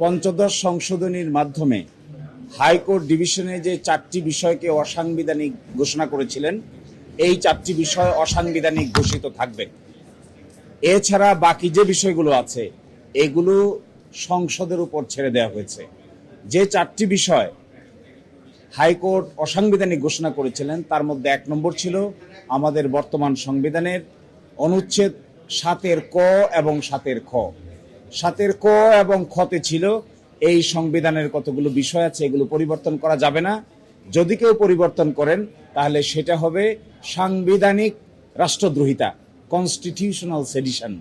পঞ্চদশ সংশোধনীর মাধ্যমে হাইকোর্ট ডিভিশনে যে 4টি বিষয়কে অসাংবিধানিক ঘোষণা করেছিলেন, এই 4টি বিষয় অসাংবিধানিক ঘোষিত থাকবে। এছাড়া বাকি যে বিষয়গুলো আছে এগুলো সংসদের উপর ছেড়ে দেওয়া হয়েছে। যে 4টি বিষয় হাইকোর্ট অসাংবিধানিক ঘোষণা করেছিলেন তার মধ্যে 1 নম্বর ছিল আমাদের বর্তমান সংবিধানের অনুচ্ছেদ 7-এর ক এবং 7-এর খ। 7-এর ক এবং খতে ছিল এই সংবিধানের কতগুলো বিষয় আছে এগুলো পরিবর্তন করা যাবে না। যদি কেউ পরিবর্তন করেন তাহলে সেটা হবে সাংবিধানিক রাষ্ট্রদ্রোহিতা, কনস্টিটিউশনাল সেডিশন।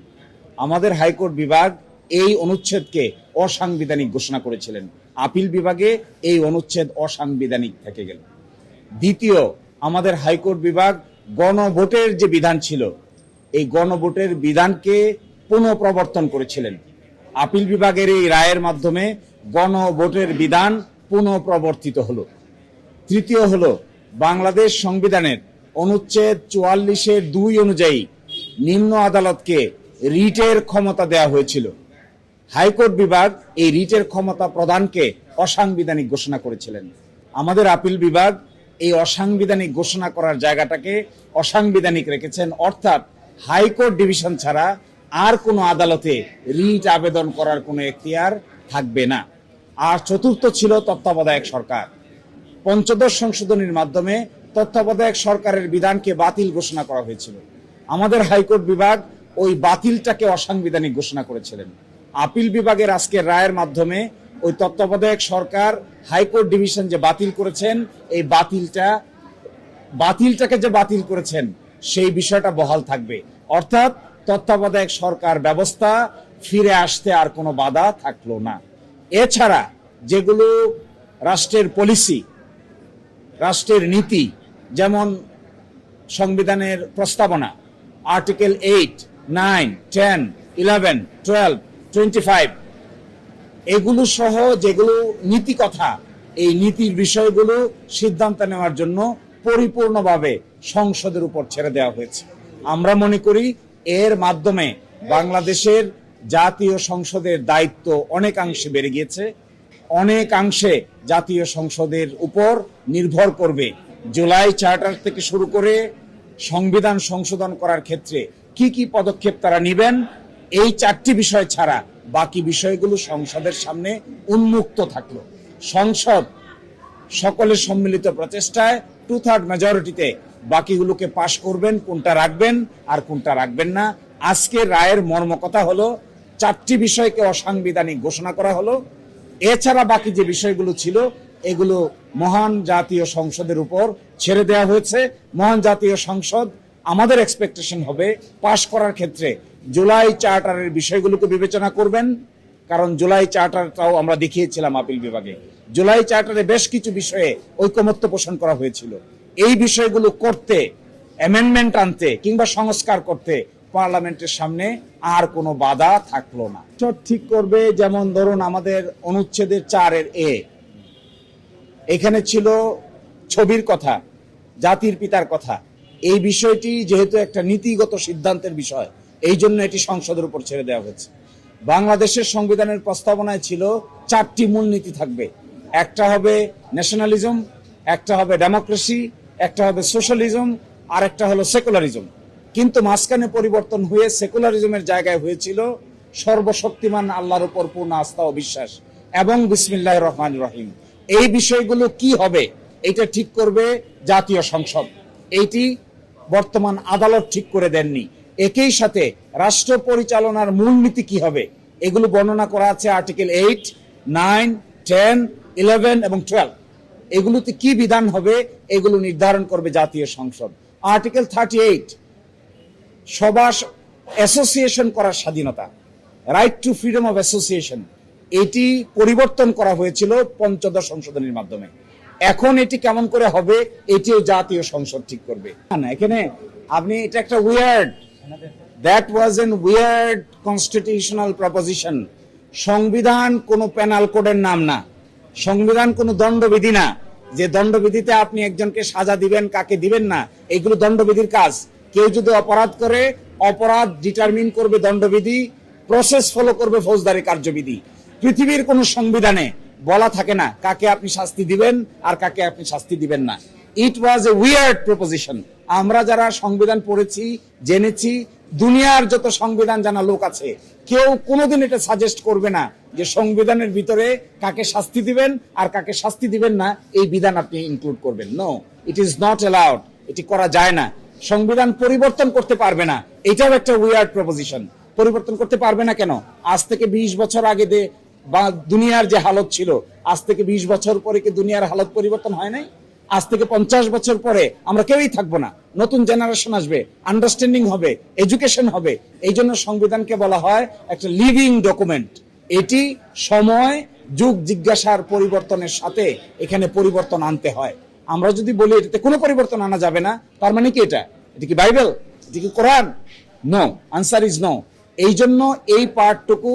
আমাদের হাইকোর্ট বিভাগ এই অনুচ্ছেদকে অসাংবিধানিক ঘোষণা করেছিলেন, আপিল বিভাগে এই অনুচ্ছেদ অসাংবিধানিক থেকে গেল। দ্বিতীয়, আমাদের হাইকোর্ট বিভাগ গণভোটের যে বিধান ছিল এই গণভোটের বিধানকে পুনঃপ্রবর্তন করেছিলেন। আপিল বিভাগের এই রায়ের মাধ্যমে গণভোটের বিধান পুনঃপ্রবর্তিত হলো। তৃতীয় হলো বাংলাদেশ সংবিধানের অনুচ্ছেদ 44-এর 2 অনুযায়ী নিম্ন আদালতকে রিটের ক্ষমতা দেওয়া হয়েছিল। হাইকোর্ট বিভাগ এই রিটের ক্ষমতা প্রদানকে অসাংবিধানিক ঘোষণা করেছিলেন। আমাদের আপিল বিভাগ এই অসাংবিধানিক ঘোষণা করার জায়গাটাকে অসাংবিধানিক রেখেছেন, অর্থাৎ হাইকোর্ট ডিভিশন ছাড়া আর কোনো আদালতে রিট আবেদন করার কোনো এখতিয়ার থাকবে না। আর চতুর্থ ছিল তত্ত্বাবধায়ক সরকার। পঞ্চদশ সংশোধনীর মাধ্যমে তত্ত্বাবধায়ক সরকারের বিধানকে বাতিল ঘোষণা করা হয়েছিল। আমাদের হাইকোর্ট বিভাগ ওই বাতিলটাকে অসাংবিধানিক ঘোষণা করেছিলেন। আপিল বিভাগের আজকের রায়ের মাধ্যমে ওই তত্ত্বাবধায়ক সরকার হাইকোর্ট ডিভিশন যে বাতিল করেছেন এই বাতিলটাকে যে বাতিল করেছেন সেই বিষয়টা বহাল থাকবে, অর্থাৎ তত্ত্বাবধায়ক সরকার ব্যবস্থা ফিরে আসতে আর কোনো বাধা থাকলো না। এছাড়া যেগুলো রাষ্ট্রের পলিসি, রাষ্ট্রের নীতি, যেমন সংবিধানের প্রস্তাবনা আর্টিকেল 8, 9, 10, 11, 12, 25 এগুলো সহ যেগুলো নীতি কথা, এই নীতির বিষয়গুলো সিদ্ধান্ত নেওয়ার জন্য পরিপূর্ণভাবে সংসদের উপর ছেড়ে দেওয়া হয়েছে। আমরা মনে করি এর মাধ্যমে বাংলাদেশের জাতীয় সংসদের দায়িত্ব অনেকাংশে বেড়ে গিয়েছে। অনেকাংশে জাতীয় সংসদের উপর নির্ভর করবে জুলাই চার্টার থেকে শুরু করে সংবিধান সংশোধন করার ক্ষেত্রে কি কি পদক্ষেপ তারা নেবেন। এই 4টি বিষয় ছাড়া বাকি বিষয়গুলো সংসদের সামনে উন্মুক্ত থাকলো। সংসদ সকলের সম্মিলিত প্রচেষ্টায় 2/3 মেজরিটিতে বাকিগুলোকে পাশ করবেন, কোনটা রাখবেন আর কোনটা রাখবেন না। আজকের রায়ের মর্মকথা হলো 4টি বিষয়কে অসাংবিধানিক ঘোষণা করা হলো। এছাড়া বাকি যে বিষয়গুলো ছিল এগুলো মহান জাতীয় সংসদের উপর ছেড়ে দেওয়া হয়েছে। মহান জাতীয় সংসদ আমাদের এক্সপেকটেশন হবে পাশ করার ক্ষেত্রে জুলাই চার্টারের বিষয়গুলোকে বিবেচনা করবেন, কারণ জুলাই চার্টারটাও আমরা দেখিয়েছিলাম আপিল বিভাগে। জুলাই চার্টারে বেশ কিছু বিষয়ে ঐকমত্য পোষণ করা হয়েছিল। এই বিষয়গুলো করতে, অ্যামেন্ডমেন্ট আনতে কিংবা সংস্কার করতে পার্লামেন্টের সামনে আর কোনো বাধা থাকলো না। ঠিক করবে, যেমন ধরুন আমাদের অনুচ্ছেদের 4-এর এ, এখানে ছিল ছবির কথা, জাতির পিতার কথা। এই বিষয়টি যেহেতু একটা নীতিগত সিদ্ধান্তের বিষয়, এই জন্য এটি সংসদের উপর ছেড়ে দেওয়া হয়েছে। বাংলাদেশের সংবিধানের প্রস্তাবনায় ছিল 4টি মূলনীতি থাকবে। একটা হবে ন্যাশনালিজম, একটা হবে ডেমোক্রেসি, একটা হবে সোশ্যালিজম, আর একটা হলো সেকুলারিজম। কিন্তু মাঝখানে পরিবর্তন হয়ে সেকুলারিজমের জায়গায় হয়েছিল সর্বশক্তিমান আল্লাহর উপর পূর্ণ আস্থা ও বিশ্বাস এবং বিসমিল্লাহির রহমানির রহিম। এই বিষয়গুলো কি হবে এটা ঠিক করবে জাতীয় সংসদ। এইটি বর্তমান আদালত ঠিক করে দেননি। একই সাথে রাষ্ট্র পরিচালনার মূলনীতি কি হবে এগুলো বর্ণনা করা আছে আর্টিকেল 8, 9, 10, 11 এবং 12। এগুলোতে কি বিধান হবে এগুলো নির্ধারণ করবে জাতীয় সংসদ। আর্টিকেল 38 সভা অ্যাসোসিয়েশন করার স্বাধীনতা, right two freedom of association, এটি পরিবর্তন করা হয়েছিল পঞ্চদশ সংশোধনীর মাধ্যমে। এখন এটি কেমন করে হবে এটিও জাতীয় সংসদ ঠিক করবে। এখানে আপনি এটা একটা that was an weird constitutional proposition. সংবিধান কোনো পেনাল কোডের নাম না, সংবিধান কোনো দণ্ডবিধি না যে দণ্ডবিধিতে আপনি একজনকে সাজা দিবেন কাকে দিবেন না, এগুলো দণ্ডবিধির কাজ। কেউ যদি অপরাধ করে অপরাধ ডিটারমিন করবে দণ্ডবিধি, প্রসেস ফলো করবে ফৌজদারি কার্যবিধি। পৃথিবীর কোন সংবিধানে বলা থাকে না কাকে আপনি শাস্তি দিবেন আর কাকে আপনি শাস্তি দিবেন না। ইট ওয়াজ এ উইয়ার্ড প্রপোজিশন। আমরা যারা সংবিধান পড়েছি, জেনেছি, দুনিয়ার যত সংবিধান জানা লোক আছে, কেউ কোনোদিন এটা সাজেস্ট করবে না যে সংবিধানের ভিতরে কাকে শাস্তি দিবেন আর কাকে শাস্তি দিবেন না এই বিধান আপনি ইনক্লুড করবেন। No, it is not allowed. এটি করা যায় না। সংবিধান পরিবর্তন করতে পারবে না, এটাও একটা উইয়ার্ড প্রপোজিশন। পরিবর্তন করতে পারবে না কেন? আজ থেকে 20 বছর আগে বা দুনিয়ার যে হালত ছিল, আজ থেকে 20 বছর পরে কি দুনিয়ার হালত পরিবর্তন হয় নাই? আজ থেকে 50 বছর পরে আমরা কেউই থাকবো না, নতুন জেনারেশন আসবে, আন্ডারস্ট্যান্ডিং হবে, এডুকেশন হবে। এই জন্য সংবিধানকে বলা হয় একটা লিভিং ডকুমেন্ট। এটি সময়, যুগ জিজ্ঞাসার পরিবর্তনের সাথে এখানে পরিবর্তন আনতে হয়। আমরা যদি বলি এটাতে কোনো পরিবর্তন আনা যাবে না, তার মানে কি এটা কি বাইবেল? এটা কি Quran? No, answer is no. এই জন্য এই পার্টটুকু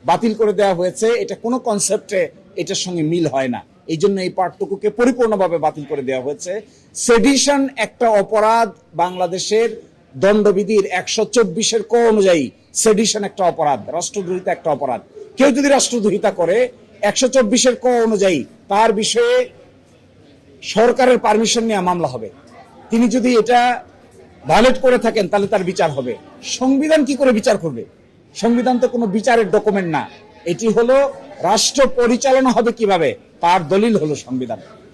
বাতিল করে দেওয়া হয়েছে। এটা কোনো কনসেপ্টে এটার সঙ্গে মিল হয় না। এই জন্য এই পার্টটুকুকে পরিপূর্ণভাবে বাতিল করে দেওয়া হয়েছে। সেডিশন একটা অপরাধ। বাংলাদেশের দণ্ডবিধির 124 ক অনুযায়ী সেডিশন একটা অপরাধ, রাষ্ট্রদ্রোহিতা একটা অপরাধ। কেউ যদি রাষ্ট্রদ্রোহিতা করে 124 ক অনুযায়ী তার বিষয়ে সরকারের পারমিশন নিয়ে মামলা হবে। তিনি যদি এটা ভায়োলেট করে থাকেন তাহলে তার বিচার হবে। সংবিধান কি করে বিচার করবে? সংবিধান তো কোনো বিচারের ডকুমেন্ট না। এটি হলো রাষ্ট্র পরিচালনা হবে কিভাবে তার দলিল হলো সংবিধান।